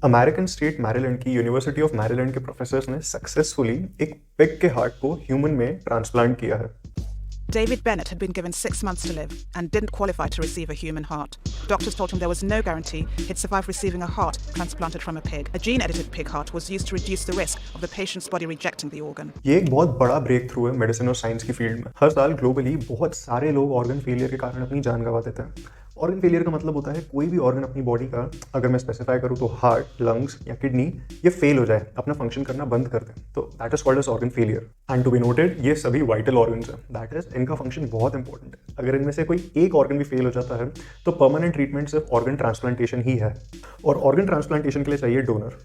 American state Maryland की university of Maryland के professors ने सक्सेसफुली एक पिग के हार्ट को ह्यूमन में ट्रांसप्लांट किया है। David Bennett had been given 6 months to live and didn't qualify to receive a human heart. Doctors told him there was no guarantee he'd survive receiving a heart transplanted from a pig. A gene-edited pig heart was used to reduce the risk of the patient's body rejecting the organ. ये एक बहुत बड़ा break through है medicine और science की field में। हर साल globally बहुत सारे लोग ऑर्गन फेलियर के कारण अपनी जान गंवा देते हैं। ऑर्गन फेलियर का मतलब होता है कोई भी ऑर्गन अपनी बॉडी का, अगर मैं स्पेसिफाई करूँ तो हार्ट, लंग्स या किडनी, ये फेल हो जाए, अपना फंक्शन करना बंद कर दे, तो that is called as organ failure. And to be noted, ये सभी वाइटल ऑर्गन्स हैं, दैट इज इनका फंक्शन बहुत इंपॉर्टेंट है। अगर इनमें से कोई एक ऑर्गन भी फेल हो जाता है तो परमानेंट ट्रीटमेंट सिर्फ ऑर्गन ट्रांसप्लांटेशन ही है। और ऑर्गन ट्रांसप्लांटेशन के लिए चाहिए डोनर।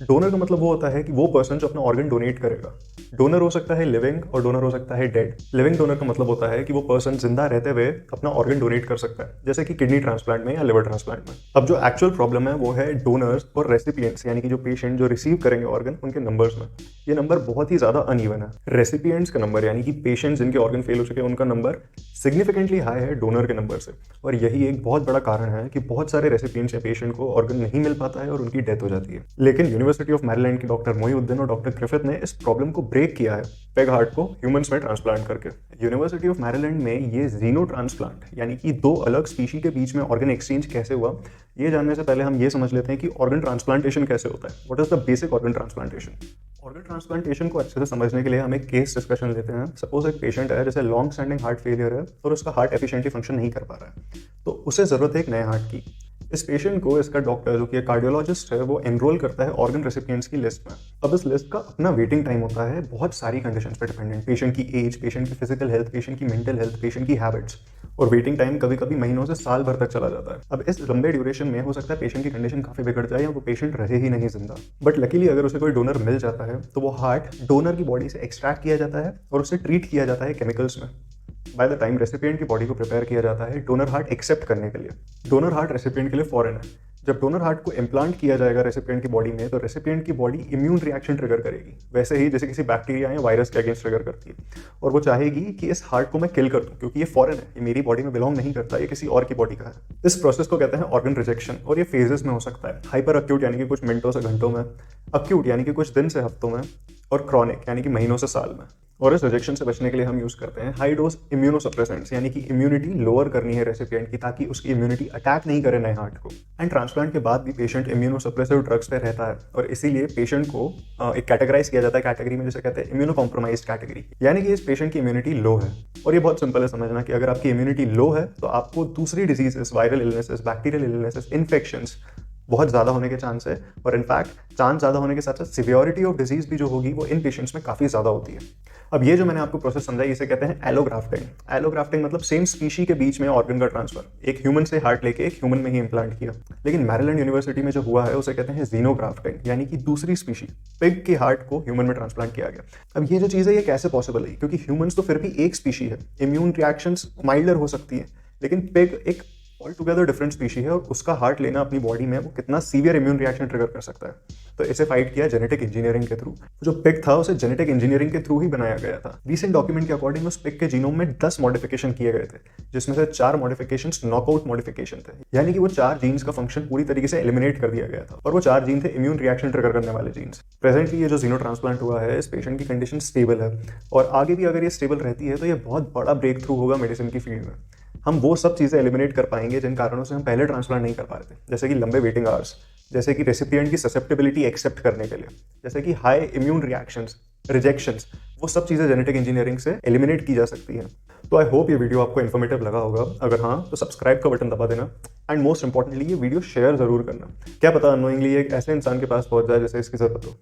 डोनर का मतलब वो होता है कि वो पर्सन जो अपना ऑर्गन डोनेट करेगा। डोनर हो सकता है लिविंग और डोनर हो सकता है डेड। लिविंग डोनर का मतलब होता है कि वो पर्सन जिंदा रहते हुए अपना ऑर्गन डोनेट कर सकता है, जैसे कि किडनी ट्रांसप्लांट में या लिवर ट्रांसप्लांट में। अब जो एक्चुअल प्रॉब्लम है वो है डोनर्स और रेसिपिएंट्स, यानी कि जो पेशेंट जो रिसीव करेंगे ऑर्गन, उनके नंबर्स में। ये नंबर बहुत ही ज्यादा अनइवन है। रेसिपिएंट्स का नंबर, यानी कि पेशेंट जिनके ऑर्गन फेल हो चुके हैं, उनका नंबर सिग्निफिकेंटली हाई है डोनर के नंबर से। और यही एक बहुत बड़ा कारण है कि बहुत सारे रेसिपिएंट्स या पेशेंट को ऑर्गन नहीं मिल पाता है और उनकी डेथ हो जाती है। लेकिन यूनिवर्सिटी ऑफ मैरीलैंड के डॉक्टर मोईउद्दीन और डॉक्टर ग्रिफिथ ने इस प्रॉब्लम को ब्रेक किया है पेग हार्ट को ह्यूमंस में ट्रांसप्लांट करके। यूनिवर्सिटी ऑफ मैरीलैंड में ये जीनो ट्रांसप्लांट, यानी कि दो अलग स्पीशी के बीच में ऑर्गन एक्सचेंज कैसे हुआ, ये जानने से पहले हम ये समझ लेते हैं कि ऑर्गन ट्रांसप्लांटेशन कैसे होता है। What is the basic organ transplantation? Organ transplantation को अच्छे से समझने के लिए हम एक केस डिस्कशन लेते हैं। सपोज एक पेशेंट है, जैसे लॉन्ग स्टैंडिंग हार्ट फेलियर है और उसका हार्ट एफिशिएंटली फंक्शन नहीं कर पा रहा है, तो उसे जरूरत है एक नए हार्ट की। इस पेशेंट को इसका डॉक्टर, जो कि कार्डियोलॉजिस्ट है, वो एनरोल करता है ऑर्गन रेसिपिएंट्स की लिस्ट में। अब इस लिस्ट का अपना वेटिंग टाइम होता है, बहुत सारी कंडीशंस पे डिपेंडेंट, पेशेंट की एज, पेशेंट की फिजिकल हेल्थ, पेशेंट की मेंटल हेल्थ, पेशेंट की हैबिट्स, और वेटिंग टाइम कभी कभी महीनों से साल भर तक चला जाता है। अब इस लंबे ड्यूरेशन में हो सकता है पेशेंट की कंडीशन काफी बिगड़ जाए या वो पेशेंट रहे ही नहीं जिंदा। बट लकीली अगर उसे कोई डोनर मिल जाता है तो वो हार्ट डोनर की बॉडी से एक्सट्रैक्ट किया जाता है और उसे ट्रीट किया जाता है केमिकल्स में। बाय द टाइम रेसिपिएंट की बॉडी को प्रिपेयर किया जाता है डोनर हार्ट एक्सेप्ट करने के लिए। डोनर हार्ट रेसिपिएंट के लिए फॉरेन है। जब डोनर हार्ट को इम्प्लांट किया जाएगा रेसिपिएंट की बॉडी में, तो रेसिपिएंट की बॉडी इम्यून रिएक्शन ट्रिगर करेगी, वैसे ही जैसे किसी बैक्टीरिया या वायरस के अगेंस्ट ट्रिगर करती है। और वो चाहेगी कि इस हार्ट को मैं किल कर दूं, क्योंकि ये फॉरेन है, ये मेरी बॉडी में बिलोंग नहीं करता, ये किसी और की बॉडी का है। इस प्रोसेस को कहते हैं ऑर्गन रिजेक्शन, और ये फेजेस में हो सकता है। हाइपर अक्यूट यानी कि कुछ मिनटों से घंटों में, अक्यूट यानी कि कुछ दिन से हफ्तों में, और क्रॉनिक यानी कि महीनों से साल में। और इस रिजेक्शन से बचने के लिए हम यूज करते हैं हाई डोज इम्यूनोसप्रेसेंट्स, यानी कि इम्यूनिटी लोअर करनी है रेसिपिएंट की, ताकि उसकी इम्यूनिटी अटैक नहीं करे नए हार्ट को। एंड ट्रांसप्लांट के बाद भी पेशेंट इम्यूनोसप्रेसिव ड्रग्स पे रहता है, और इसीलिए पेशेंट को एक कैटेगराइज किया जाता है कैटेगरी में, जिसे कहते हैं इम्यूनो कॉम्प्रोमाइज कैटेगरी, यानी कि इस पेशेंट की इम्यूनिटी लो है। और ये बहुत सिंपल है समझना कि अगर आपकी इम्यूनिटी लो है तो आपको दूसरी diseases, viral illnesses, bacterial illnesses, infections बहुत ज़्यादा होने के चांस है। और इनफैक्ट चांस ज़्यादा होने के साथ साथ सिवियरिटी ऑफ डिजीज भी जो होगी वो इन पेशेंट्स में काफ़ी ज़्यादा होती है। अब ये जो मैंने आपको प्रोसेस समझाई, इसे कहते हैं एलोग्राफ्टिंग। एलोग्राफ्टिंग मतलब सेम स्पीशी के बीच में ऑर्गन का ट्रांसफर, एक ह्यूमन से हार्ट लेके एक ह्यूमन में ही इम्प्लांट किया। लेकिन मैरीलैंड यूनिवर्सिटी में जो हुआ है उसे कहते हैं जीनोग्राफ्टिंग, यानी कि दूसरी स्पीशी, पिग के हार्ट को ह्यूमन में ट्रांसप्लांट किया गया। अब ये जो चीज़ है ये कैसे पॉसिबल है, क्योंकि ह्यूमन्स तो फिर भी एक स्पीशी है, इम्यून रिएक्शंस माइल्डर हो सकती है, लेकिन पिग एक ऑल टुगेदर डिफरेंट स्पीशी है, और उसका हार्ट लेना अपनी बॉडी में वो कितना सीवियर इम्यून रिएक्शन ट्रिगर कर सकता है। तो इसे फाइट किया जेनेटिक इंजीनियरिंग के थ्रू। जो पिग था उसे जेनेटिक इंजीनियरिंग के थ्रू ही बनाया गया था। रीसेंट डॉक्यूमेंट के अकॉर्डिंग उस पिग के जीनोम में 10 मॉडिफिकेशन किए गए थे, जिसमें से 4 मॉडिफिकेशंस नॉकआउट मॉडिफिकेशन थे, यानी कि वो 4 जीन्स का फंक्शन पूरी तरीके से एलिमिनेट कर दिया गया था, और वो 4 जीन थे इम्यून रिएक्शन ट्रिगर करने वाले जीन्स। प्रेजेंटली ये जो जीनो ट्रांसप्लांट हुआ है, इस पेशेंट की कंडीशन स्टेबल है, और आगे भी अगर ये स्टेबल रहती है तो ये बहुत बड़ा ब्रेक थ्रू होगा मेडिसिन की फील्ड में। हम वो सब चीज़ें एलिमिनेट कर पाएंगे जिन कारणों से हम पहले ट्रांसप्लांट नहीं कर पा रहे थे, जैसे कि लंबे वेटिंग आवर्स, जैसे कि रेसिपिएंट की ससेप्टेबिलिटी एक्सेप्ट करने के लिए, जैसे कि हाई इम्यून रिएक्शंस, रिजेक्शंस, वो सब चीज़ें जेनेटिक इंजीनियरिंग से एलिमिनेट की जा सकती हैं। तो आई होप ये वीडियो आपको इन्फॉर्मेटिव लगा होगा। अगर हाँ तो सब्सक्राइब का बटन दबा देना, एंड मोस्ट इंपॉर्टेंटली ये वीडियो शेयर जरूर करना। क्या पता अनोइंगली एक ऐसे इंसान के पास पहुंच जाए जिसे इसकी जरूरत हो।